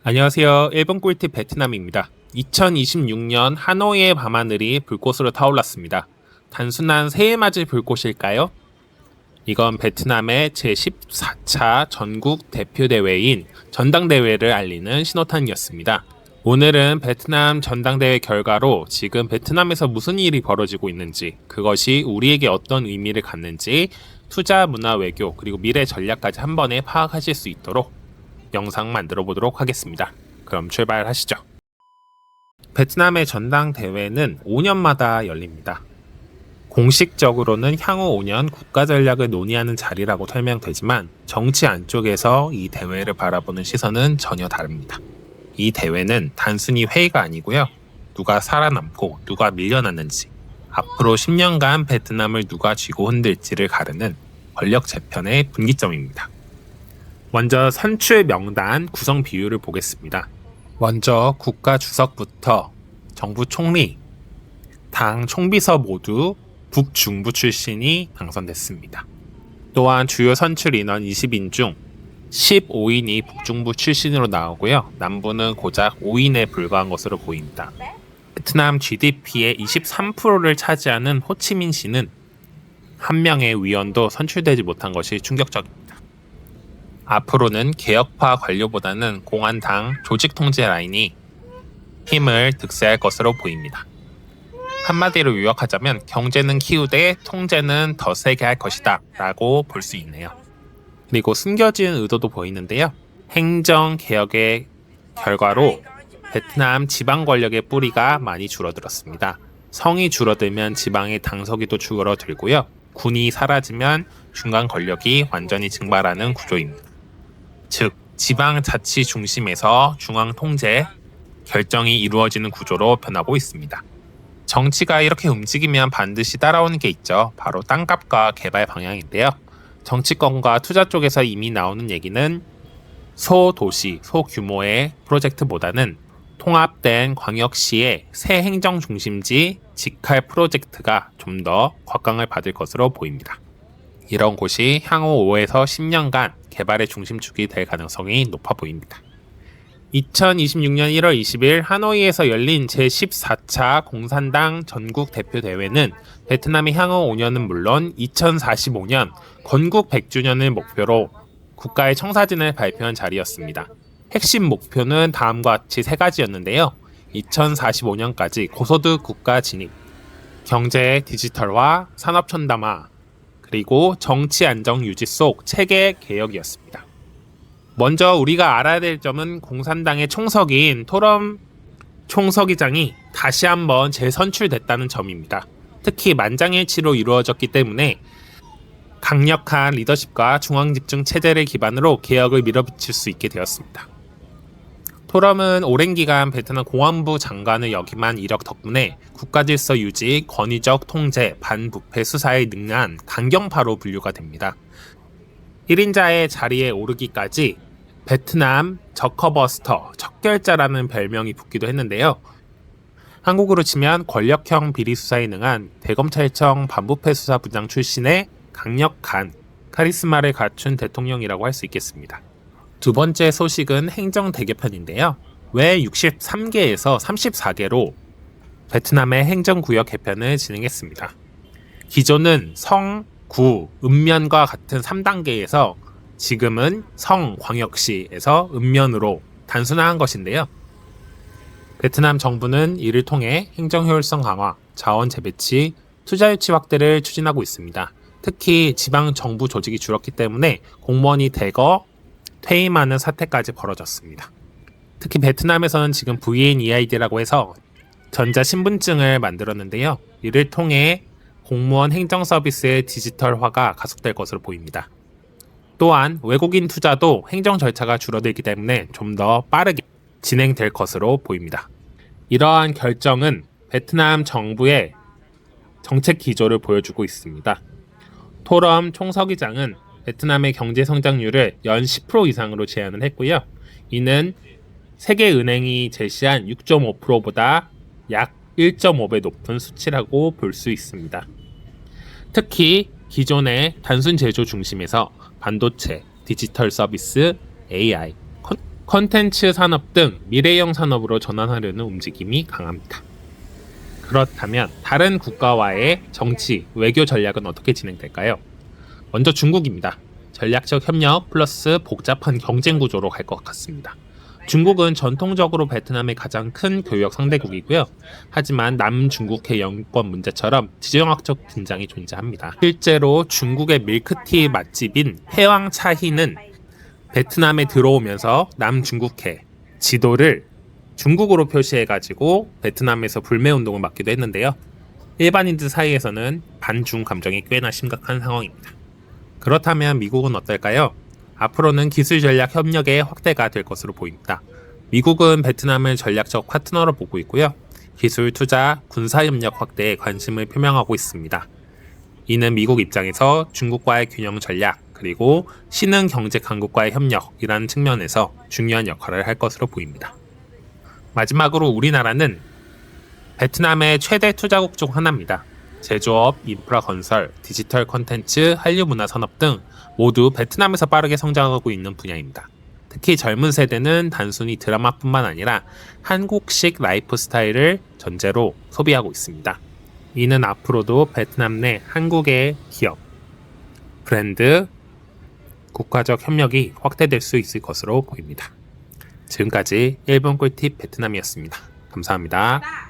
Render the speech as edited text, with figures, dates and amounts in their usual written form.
안녕하세요. 일본 꿀팁 베트남입니다. 2026년 하노이의 밤하늘이 불꽃으로 타올랐습니다. 단순한 새해맞이 불꽃일까요? 이건 베트남의 제14차 전국 대표대회인 전당대회를 알리는 신호탄이었습니다. 오늘은 베트남 전당대회 결과로 지금 베트남에서 무슨 일이 벌어지고 있는지, 그것이 우리에게 어떤 의미를 갖는지, 투자, 문화, 외교, 그리고 미래 전략까지 한 번에 파악하실 수 있도록 영상 만들어 보도록 하겠습니다. 그럼 출발하시죠. 베트남의 전당대회는 5년마다 열립니다. 공식적으로는 향후 5년 국가 전략을 논의하는 자리라고 설명되지만 정치 안쪽에서 이 대회를 바라보는 시선은 전혀 다릅니다. 이 대회는 단순히 회의가 아니고요. 누가 살아남고 누가 밀려났는지, 앞으로 10년간 베트남을 누가 쥐고 흔들지를 가르는 권력 재편의 분기점입니다. 먼저 선출 명단 구성 비율을 보겠습니다. 먼저 국가 주석부터 정부 총리, 당 총비서 모두 북중부 출신이 당선됐습니다. 또한 주요 선출 인원 20인 중 15인이 북중부 출신으로 나오고요. 남부는 고작 5인에 불과한 것으로 보입니다. 베트남 GDP의 23%를 차지하는 호치민시는 한 명의 위원도 선출되지 못한 것이 충격적입니다. 앞으로는 개혁파 관료보다는 공안당 조직 통제 라인이 힘을 득세할 것으로 보입니다. 한마디로 요약하자면 경제는 키우되 통제는 더 세게 할 것이다 라고 볼 수 있네요. 그리고 숨겨진 의도도 보이는데요. 행정개혁의 결과로 베트남 지방 권력의 뿌리가 많이 줄어들었습니다. 성이 줄어들면 지방의 당서기도 줄어들고요. 군이 사라지면 중간 권력이 완전히 증발하는 구조입니다. 즉, 지방자치 중심에서 중앙 통제, 결정이 이루어지는 구조로 변하고 있습니다. 정치가 이렇게 움직이면 반드시 따라오는 게 있죠. 바로 땅값과 개발 방향인데요. 정치권과 투자 쪽에서 이미 나오는 얘기는 소도시, 소규모의 프로젝트보다는 통합된 광역시의 새 행정 중심지 직할 프로젝트가 좀 더 곽강을 받을 것으로 보입니다. 이런 곳이 향후 5에서 10년간 개발의 중심축이 될 가능성이 높아 보입니다. 2026년 1월 20일 하노이에서 열린 제14차 공산당 전국 대표대회는 베트남의 향후 5년은 물론 2045년 건국 100주년을 목표로 국가의 청사진을 발표한 자리였습니다. 핵심 목표는 다음과 같이 3가지였는데요. 2045년까지 고소득 국가 진입, 경제 디지털화, 산업 첨단화, 그리고 정치 안정 유지 속 체계 개혁이었습니다. 먼저 우리가 알아야 될 점은 공산당의 총석인 토럼 총서기장이 다시 한번 재선출됐다는 점입니다. 특히 만장일치로 이루어졌기 때문에 강력한 리더십과 중앙집중 체제를 기반으로 개혁을 밀어붙일 수 있게 되었습니다. 토럼은 오랜 기간 베트남 공안부 장관을 역임한 이력 덕분에 국가질서 유지, 권위적 통제, 반부패 수사에 능한 강경파로 분류가 됩니다. 1인자의 자리에 오르기까지 베트남 저커버스터, 척결자라는 별명이 붙기도 했는데요. 한국으로 치면 권력형 비리 수사에 능한 대검찰청 반부패 수사부장 출신의 강력한 카리스마를 갖춘 대통령이라고 할 수 있겠습니다. 두 번째 소식은 행정 대개편인데요. 왜 63개에서 34개로 베트남의 행정구역 개편을 진행했습니다. 기존은 성, 구, 읍면과 같은 3단계에서 지금은 성, 광역시에서 읍면으로 단순화한 것인데요. 베트남 정부는 이를 통해 행정 효율성 강화, 자원 재배치, 투자 유치 확대를 추진하고 있습니다. 특히 지방 정부 조직이 줄었기 때문에 공무원이 대거 퇴임하는 사태까지 벌어졌습니다. 특히 베트남에서는 지금 VNEID라고 해서 전자신분증을 만들었는데요. 이를 통해 공무원 행정 서비스의 디지털화가 가속될 것으로 보입니다. 또한 외국인 투자도 행정 절차가 줄어들기 때문에 좀 더 빠르게 진행될 것으로 보입니다. 이러한 결정은 베트남 정부의 정책 기조를 보여주고 있습니다. 토럼 총서기장은 베트남의 경제 성장률을 연 10% 이상으로 제안을 했고요. 이는 세계은행이 제시한 6.5%보다 약 1.5배 높은 수치라고 볼 수 있습니다. 특히 기존의 단순 제조 중심에서 반도체, 디지털 서비스, AI, 컨텐츠 산업 등 미래형 산업으로 전환하려는 움직임이 강합니다. 그렇다면 다른 국가와의 정치, 외교 전략은 어떻게 진행될까요? 먼저 중국입니다. 전략적 협력 플러스 복잡한 경쟁 구조로 갈 것 같습니다. 중국은 전통적으로 베트남의 가장 큰 교역 상대국이고요. 하지만 남중국해 영유권 문제처럼 지정학적 긴장이 존재합니다. 실제로 중국의 밀크티 맛집인 해왕차히는 베트남에 들어오면서 남중국해 지도를 중국으로 표시해가지고 베트남에서 불매운동을 막기도 했는데요. 일반인들 사이에서는 반중 감정이 꽤나 심각한 상황입니다. 그렇다면 미국은 어떨까요? 앞으로는 기술 전략 협력의 확대가 될 것으로 보입니다. 미국은 베트남을 전략적 파트너로 보고 있고요. 기술 투자, 군사 협력 확대에 관심을 표명하고 있습니다. 이는 미국 입장에서 중국과의 균형 전략, 그리고 신흥 경제 강국과의 협력이라는 측면에서 중요한 역할을 할 것으로 보입니다. 마지막으로 우리나라는 베트남의 최대 투자국 중 하나입니다. 제조업, 인프라 건설, 디지털 콘텐츠, 한류 문화 산업 등 모두 베트남에서 빠르게 성장하고 있는 분야입니다. 특히 젊은 세대는 단순히 드라마뿐만 아니라 한국식 라이프 스타일을 전제로 소비하고 있습니다. 이는 앞으로도 베트남 내 한국의 기업, 브랜드, 국가적 협력이 확대될 수 있을 것으로 보입니다. 지금까지 일본 꿀팁 베트남이었습니다. 감사합니다.